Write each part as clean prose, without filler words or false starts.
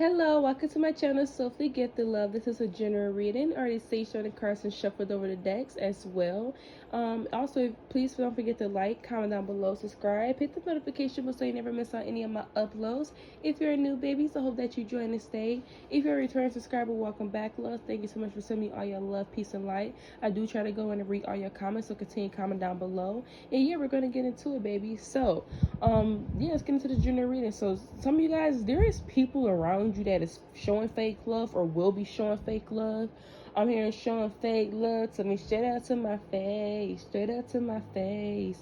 Hello, welcome to my channel, Soulfully Gifted Love. This is a general reading. I already sage on the cards and shuffled over the decks as well. Also, please don't forget to like, comment down below, subscribe, hit the notification bell so you never miss out any of my uploads. If you're a new baby, so I hope that you join and stay. If you're a return subscriber, welcome back, love. Thank you so much for sending me all your love, peace, and light. I do try to go in and read all your comments, so continue comment down below. And yeah, we're gonna get into it, baby. So, yeah, let's get into the general reading. So, some of you guys, there is people around you that is showing fake love or will be showing fake love. I'm hearing showing fake love to me, straight out to my face, straight out to my face.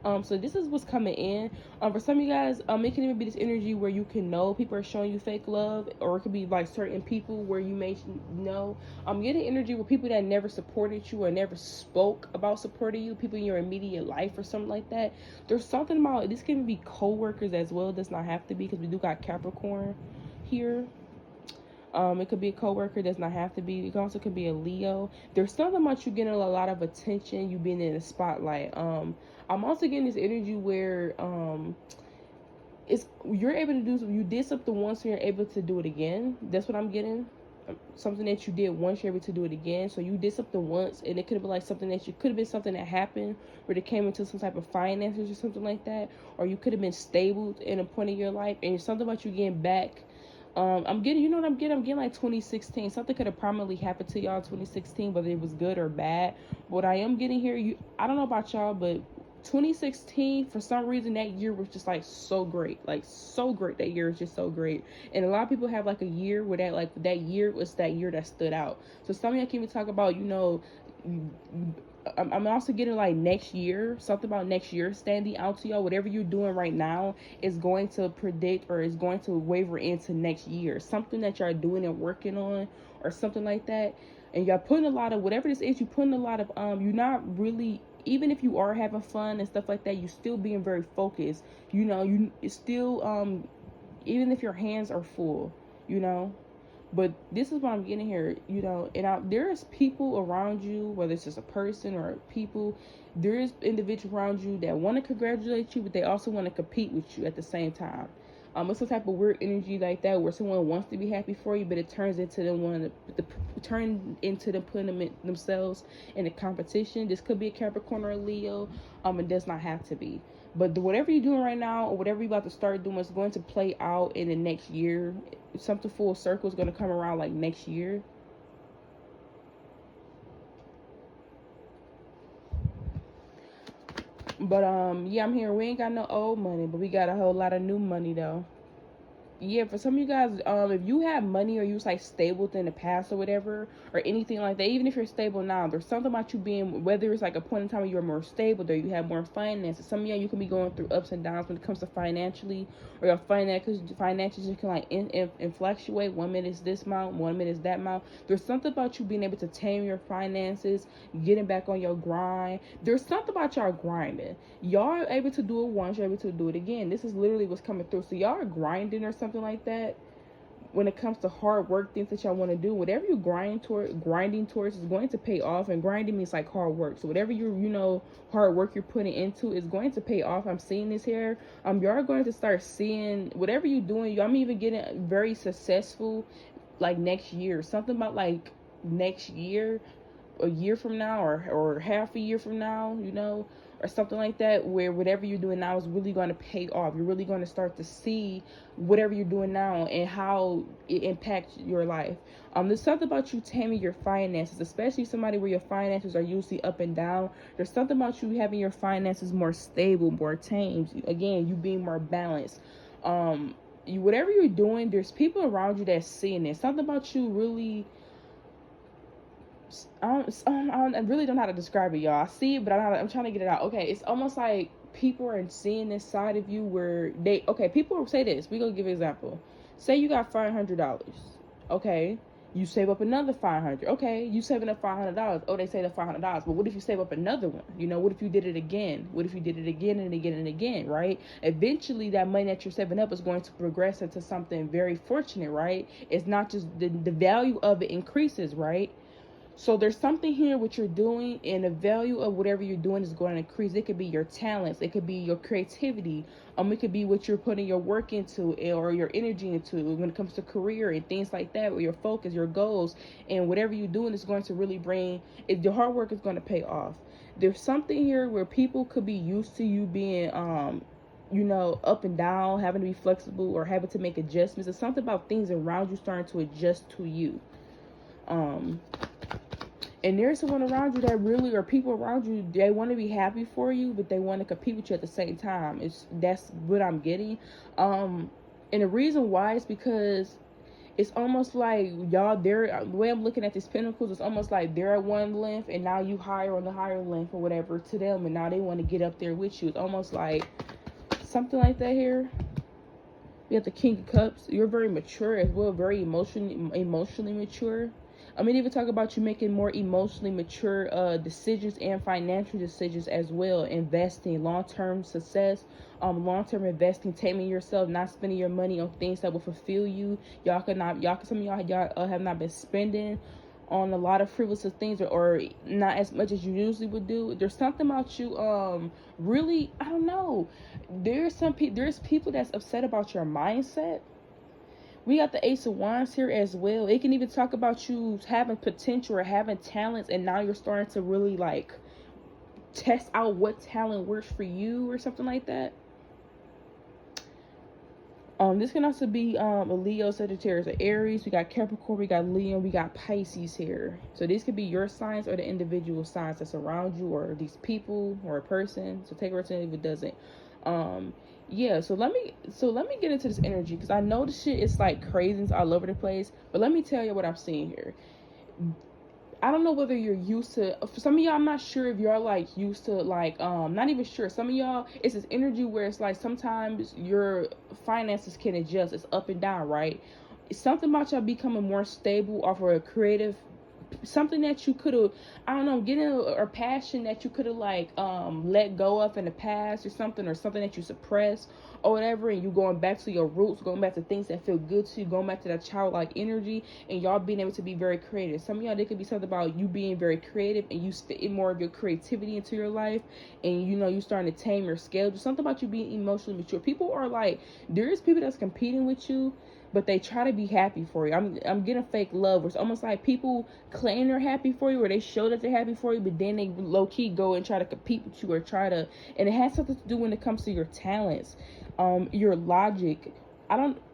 So this is what's coming in. For some of you guys, it can even be this energy where you can know people are showing you fake love, or it could be like certain people where you may know. I'm getting energy with people that never supported you or never spoke about supporting you, people in your immediate life or something like that. There's something about this. Can be co-workers as well. It does not have to be, because we do got Capricorn here. It could be a coworker, does not have to be. It also could be a Leo. There's something about you getting a lot of attention, you being in the spotlight. I'm also getting this energy where it's you're able to do, you did something once and you're able to do it again. That's what I'm getting. Something that you did once, you're able to do it again. So you did something once, and it could have been like something that you could have been something that happened where it came into some type of finances or something like that, or you could have been stable in a point of your life, and it's something about you getting back. I'm getting, you know what I'm getting? I'm getting like 2016. Something could have prominently happened to y'all in 2016, whether it was good or bad. What I am getting here, I don't know about y'all, but 2016, for some reason, that year was just like so great. Like so great. That year is just so great. And a lot of people have like a year where that year was that year that stood out. So some of y'all can even talk about, I'm also getting like next year, something about next year standing out to y'all. Whatever you're doing right now is going to predict or is going to waver into next year. Something that y'all doing and working on or something like that. And y'all putting a lot of, whatever this is, you're putting a lot of, you're not really, even if you are having fun and stuff like that, you're still being very focused. You still, even if your hands are full, But this is what I'm getting here, and there's people around you, whether it's just a person or people, there's individuals around you that want to congratulate you, but they also want to compete with you at the same time. It's some type of weird energy like that where someone wants to be happy for you, but it turns into them wanting to putting themselves in a competition. This could be a Capricorn or a Leo. It does not have to be. But whatever you're doing right now, or whatever you're about to start doing, is going to play out in the next year. Something full circle is going to come around like next year. But yeah, I'm hearing we ain't got no old money, but we got a whole lot of new money though. Yeah, for some of you guys, if you have money or you was like stable in the past or whatever, or anything like that, even if you're stable now, there's something about you being, whether it's like a point in time where you're more stable or you have more finances. Some of you can be going through ups and downs when it comes to financially, or your finances can like fluctuate. 1 minute is this amount, 1 minute is that amount. There's something about you being able to tame your finances, getting back on your grind. There's something about y'all grinding. Y'all are able to do it once, you're able to do it again. This is literally what's coming through. So y'all are grinding or something like that when it comes to hard work, things that y'all want to do. Whatever you grinding towards is going to pay off. And grinding means like hard work. So whatever hard work you're putting into is going to pay off. I'm seeing this here. Y'all are going to start seeing whatever you're doing. I'm even getting very successful like next year. Something about like next year, a year from now, or half a year from now, or something like that, where whatever you're doing now is really going to pay off. You're really going to start to see whatever you're doing now and how it impacts your life. There's something about you taming your finances, especially somebody where your finances are usually up and down. There's something about you having your finances more stable, more tamed. Again, you being more balanced. Whatever you're doing, there's people around you that's seeing it. Something about you really, I really don't know how to describe it, y'all. I see it, but I'm trying to get it out. Okay, it's almost like people are seeing this side of you where people say this. We're going to give an example. Say you got $500. Okay, you save up another $500. Okay, you saving up $500. Oh, they say the $500. But what if you save up another one? What if you did it again? What if you did it again and again and again, right? Eventually, that money that you're saving up is going to progress into something very fortunate, right? It's not just the value of it increases, right? So there's something here what you're doing, and the value of whatever you're doing is going to increase. It could be your talents, it could be your creativity, it could be what you're putting your work into or your energy into when it comes to career and things like that, or your focus, your goals, and whatever you're doing is going to really bring. If your hard work is going to pay off. There's something here where people could be used to you being up and down, having to be flexible or having to make adjustments. It's something about things around you starting to adjust to you. And there's someone around you that really, or people around you, they want to be happy for you, but they want to compete with you at the same time. That's what I'm getting. And the reason why is because it's almost like y'all, the way I'm looking at these pentacles, it's almost like they're at one length and now you higher on the higher length or whatever to them, and now they want to get up there with you. It's almost like something like that here. We have the King of Cups. You're very mature as well, very emotionally mature. Even talk about you making more emotionally mature decisions and financial decisions as well. Investing, long-term success, long-term investing, taming yourself, not spending your money on things that will fulfill you. Some of y'all have not been spending on a lot of frivolous things, or not as much as you usually would do. There's something about you, really, I don't know. There's people that's upset about your mindset. We got the Ace of Wands here as well. It can even talk about you having potential or having talents, and now you're starting to really like test out what talent works for you or something like that. This can also be a Leo, Sagittarius, or Aries. We got Capricorn, we got Leo, we got Pisces here. So these could be your signs or the individual signs that's around you, or these people or a person. So take it if it doesn't. Yeah, so let me get into this energy, because I know this shit is like crazy all over the place, but let me tell you what I'm seeing here. I don't know whether you're used to, for some of y'all, I'm not sure if y'all like used to like, not even sure. Some of y'all, it's this energy where it's like sometimes your finances can adjust. It's up and down, right? It's something about y'all becoming more stable off of a creative, something that you could have, I don't know, getting a passion that you could have like let go of in the past, or something that you suppressed or whatever, and you going back to your roots, going back to things that feel good to you, going back to that childlike energy, and y'all being able to be very creative. Some of y'all, there could be something about you being very creative and you fit more of your creativity into your life, and you starting to tame your schedule. Something about you being emotionally mature. People are like, there's people that's competing with you, but they try to be happy for you. I'm getting fake love, where it's almost like people claim they're happy for you, or they show that they're happy for you, but then they low-key go and try to compete with you, or and it has something to do when it comes to your talents, your logic.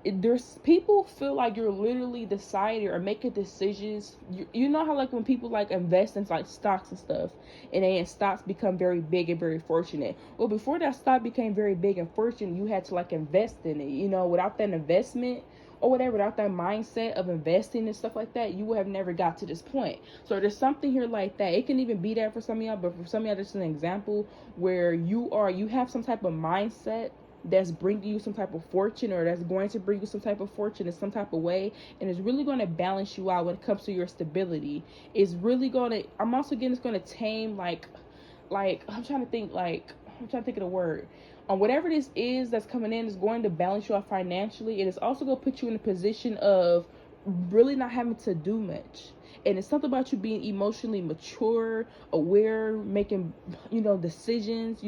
There's people feel like you're literally deciding or making decisions. You know how like when people like invest in like stocks and stuff, and stocks become very big and very fortunate. Well, before that stock became very big and fortunate, you had to like invest in it. Without that investment or whatever, without that mindset of investing and stuff like that, you would have never got to this point. So there's something here like that. It can even be that for some of y'all, but for some of y'all, this is an example where you have some type of mindset that's bringing you some type of fortune, or that's going to bring you some type of fortune in some type of way, and it's really going to balance you out when it comes to your stability. It's really going to, I'm also getting, it's going to tame like I'm trying to think of the word. Whatever this is that's coming in is going to balance you out financially, and it's also going to put you in a position of really not having to do much. And it's something about you being emotionally mature, aware, making decisions,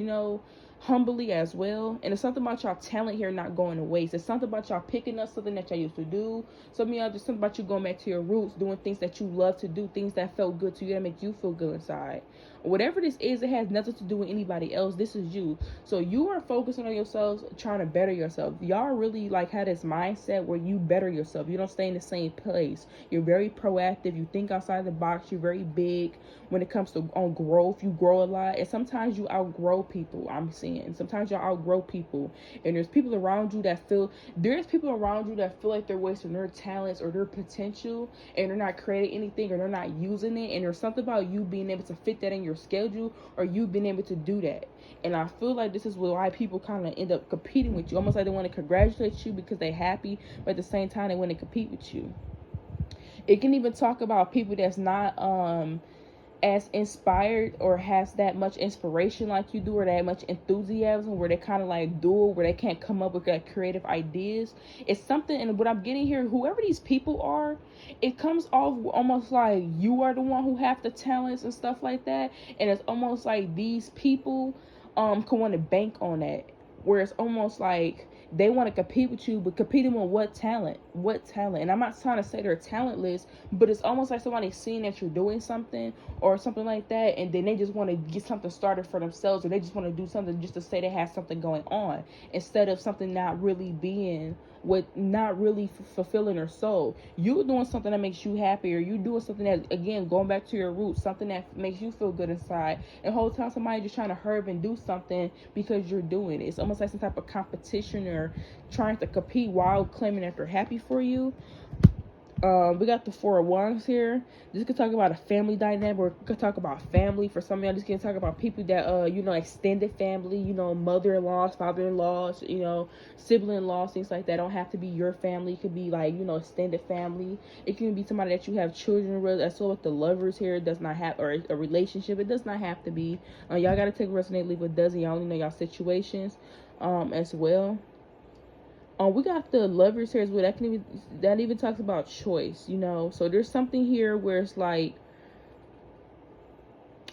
humbly as well. And it's something about y'all talent here not going to waste. It's something about y'all picking up something that y'all used to do. Some of y'all, just something about you going back to your roots, doing things that you love to do, things that felt good to you, that make you feel good inside. Whatever this is, it has nothing to do with anybody else. This is you. So you are focusing on yourselves, trying to better yourself. Y'all really like have this mindset where you better yourself. You don't stay in the same place. You're very proactive. You think outside the box. You're very big when it comes to on growth. You grow a lot, and sometimes you outgrow people. I'm seeing sometimes y'all outgrow people, and there's people around you that feel like they're wasting their talents or their potential, and they're not creating anything, or they're not using it. And there's something about you being able to fit that in your schedule, or you being able to do that. And I feel like this is why people kind of end up competing with you, almost like they want to congratulate you because they're happy, but at the same time they want to compete with you. It can even talk about people that's not as inspired or has that much inspiration like you do, or that much enthusiasm, where they kind of like dual, where they can't come up with like creative ideas. It's something, and what I'm getting here, whoever these people are, it comes off almost like you are the one who have the talents and stuff like that, and it's almost like these people can want to bank on that, where it's almost like they want to compete with you, but competing on what talent? And I'm not trying to say they're talentless, but it's almost like somebody seeing that you're doing something or something like that, and then they just want to get something started for themselves, or they just want to do something just to say they have something going on, instead of something not really being not really fulfilling their soul. You doing something that makes you happy, or you doing something that, again, going back to your roots, something that makes you feel good inside. And the whole time somebody just trying to hurry and do something because you're doing it. It's almost like some type of competition, or trying to compete while claiming that they're happy for you. We got the Four of Wands here. This could talk about a family dynamic, or could talk about family. For some of y'all, this can talk about people that, extended family, mother-in-laws, father-in-laws, sibling-in-laws, things like that. Don't have to be your family. It could be like, extended family. It can be somebody that you have children with. That's with the Lovers here. It does not have, or a relationship. It does not have to be. Y'all got to take resonate, leave what doesn't. Y'all only know y'all situations as well. We got the Lovers here as well. That even talks about choice, So there's something here where it's like,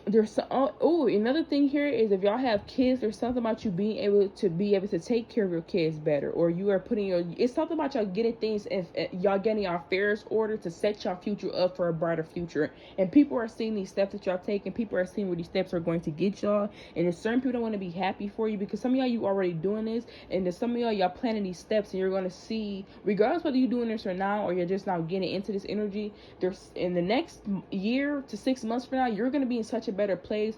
there's another thing here is, if y'all have kids, there's something about you being able to take care of your kids better, or you are it's something about y'all getting things, and y'all getting your affairs order to set y'all future up for a brighter future. And people are seeing these steps that y'all taking. People are seeing where these steps are going to get y'all, and there's certain people that want to be happy for you, because some of y'all, you already doing this, and there's some of y'all planning these steps, and you're going to see, regardless whether you're doing this or now, or you're just now getting into this energy, there's, in the next year to 6 months from now, you're going to be in such a better place.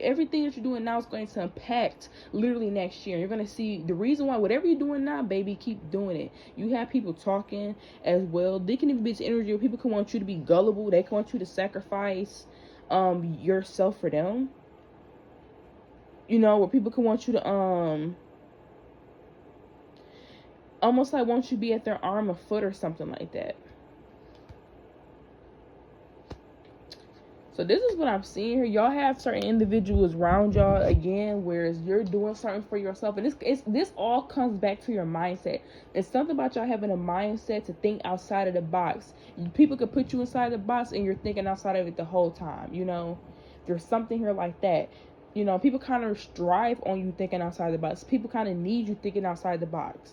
Everything that you're doing now is going to impact literally next year. You're going to see the reason why whatever you're doing now, baby, keep doing it. You have people talking as well. They can even be this energy where people can want you to be gullible. They can want you to sacrifice yourself for them. Where people can want you to almost like want you to be at their arm or foot or something like that. So this is what I'm seeing here. Y'all have certain individuals around y'all, again, whereas you're doing something for yourself. And this all comes back to your mindset. It's something about y'all having a mindset to think outside of the box. People could put you inside the box and you're thinking outside of it the whole time. There's something here like that. People kind of strive on you thinking outside the box. People kind of need you thinking outside the box.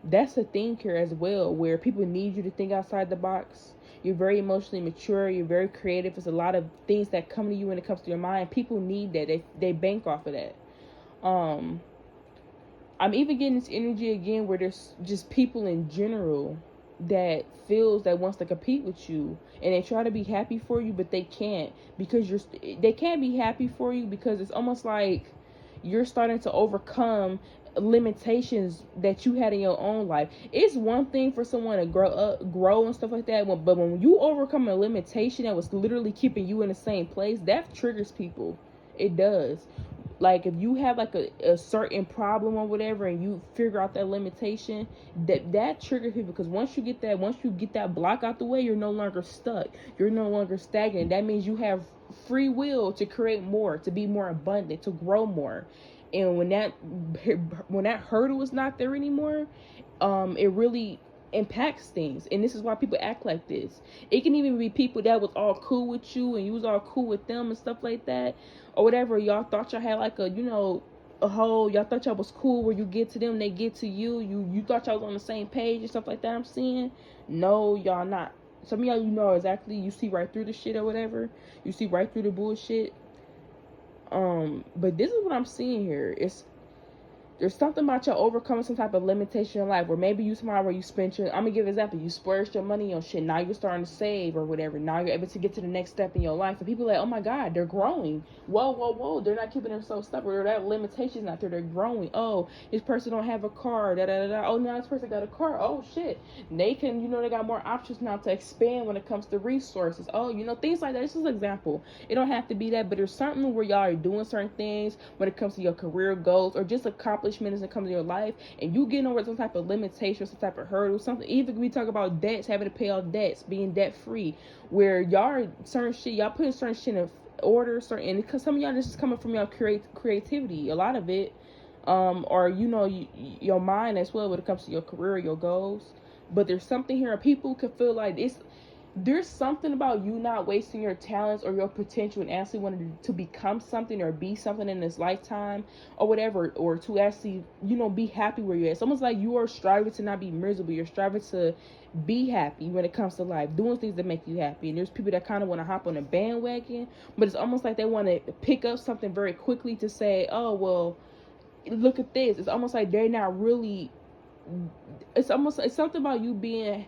That's a thing here as well, where people need you to think outside the box. You're very emotionally mature. You're very creative. There's a lot of things that come to you when it comes to your mind. People need that. They bank off of that. I'm even getting this energy again where there's just people in general that wants to compete with you, and they try to be happy for you, but they can't, because they can't be happy for you because it's almost like you're starting to overcome limitations that you had in your own life. It's one thing for someone to grow and stuff like that, but when you overcome a limitation that was literally keeping you in the same place, that triggers people. It does. Like, if you have like a certain problem or whatever, and you figure out that limitation, that triggers people, because once you get that block out the way, you're no longer stuck. You're no longer stagnant. That means you have free will to create more, to be more abundant, to grow more. And when that hurdle is not there anymore, it really impacts things. And this is why people act like this. It can even be people that was all cool with you, and you was all cool with them and stuff like that, or whatever. Y'all thought y'all had like y'all thought y'all was cool, where you get to them, they get to you. You thought y'all was on the same page and stuff like that. I'm seeing, no, y'all not. Some of y'all, exactly, you see right through the shit or whatever. You see right through the bullshit. But this is what I'm seeing here. There's something about you overcoming some type of limitation in life, where maybe you somewhere where you spent I'm gonna give an example. You splurged your money on shit. Now you're starting to save or whatever. Now you're able to get to the next step in your life. And people are like, oh my God, they're growing. Whoa. They're not keeping themselves stuck. Or that limitation's not there. They're growing. Oh, this person don't have a car. Oh, now this person got a car. Oh shit. They can, they got more options now to expand when it comes to resources. Oh, things like that. This is an example. It don't have to be that, but there's something where y'all are doing certain things when it comes to your career goals, or just accomplishing accomplishments that comes in your life, and you getting over some type of limitation, some type of hurdle, something. Even we talk about debts, having to pay off debts, being debt free, where y'all are certain shit, y'all putting certain shit in order, certain, because some of y'all just coming from your creativity, a lot of it, or your mind as well when it comes to your career, your goals. But there's something here, people can feel like there's something about you not wasting your talents or your potential and actually wanting to become something or be something in this lifetime or whatever, or to actually, be happy where you're at. It's almost like you are striving to not be miserable. You're striving to be happy when it comes to life, doing things that make you happy. And there's people that kind of want to hop on a bandwagon, but it's almost like they want to pick up something very quickly to say, oh, well, look at this. It's almost like they're not really, it's something about you being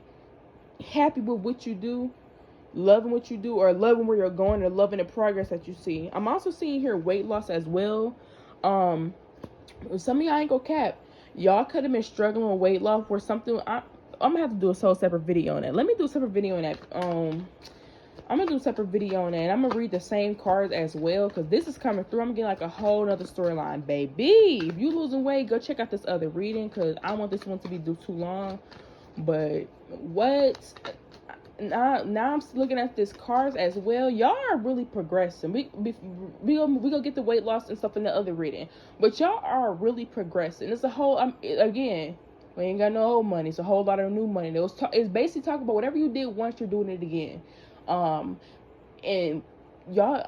happy with what you do, loving what you do, or loving where you're going, or loving the progress that you see. I'm also seeing here weight loss as well. Some of y'all ain't gonna cap, y'all could have been struggling with weight loss or something. I'm gonna have to do a whole separate video on that. Let me do a separate video on that. I'm gonna do a separate video on that, and I'm gonna read the same cards as well, because this is coming through. I'm getting like a whole nother storyline, baby. If you losing weight, go check out this other reading, because I don't want this one to be too long. But what now I'm looking at this cards as well. Y'all are really progressing. We gonna get the weight loss and stuff in the other reading, but y'all are really progressing. It's a whole again, we ain't got no old money. It's a whole lot of new money. It's basically talking about whatever you did once, you're doing it again. And y'all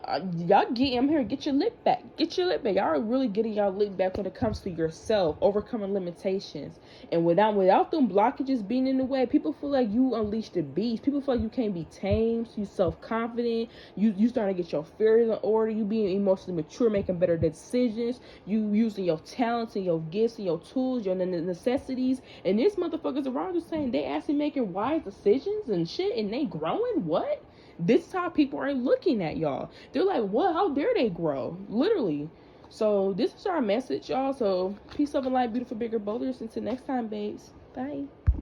get, I'm here, get your lip back. Y'all are really getting y'all lip back when it comes to yourself, overcoming limitations. And without them blockages being in the way, people feel like you unleashed the beast. People feel like you can't be tamed. You self-confident. You starting to get your fears in order. You being emotionally mature, making better decisions. You using your talents and your gifts and your tools, your necessities. And this motherfuckers around you saying they actually making wise decisions and shit, and they growing. What? This is how people are looking at y'all. They're like, what? How dare they grow? Literally. So this is our message, y'all. So peace, love, and light, beautiful, bigger, bolder. Until next time, babes. Bye.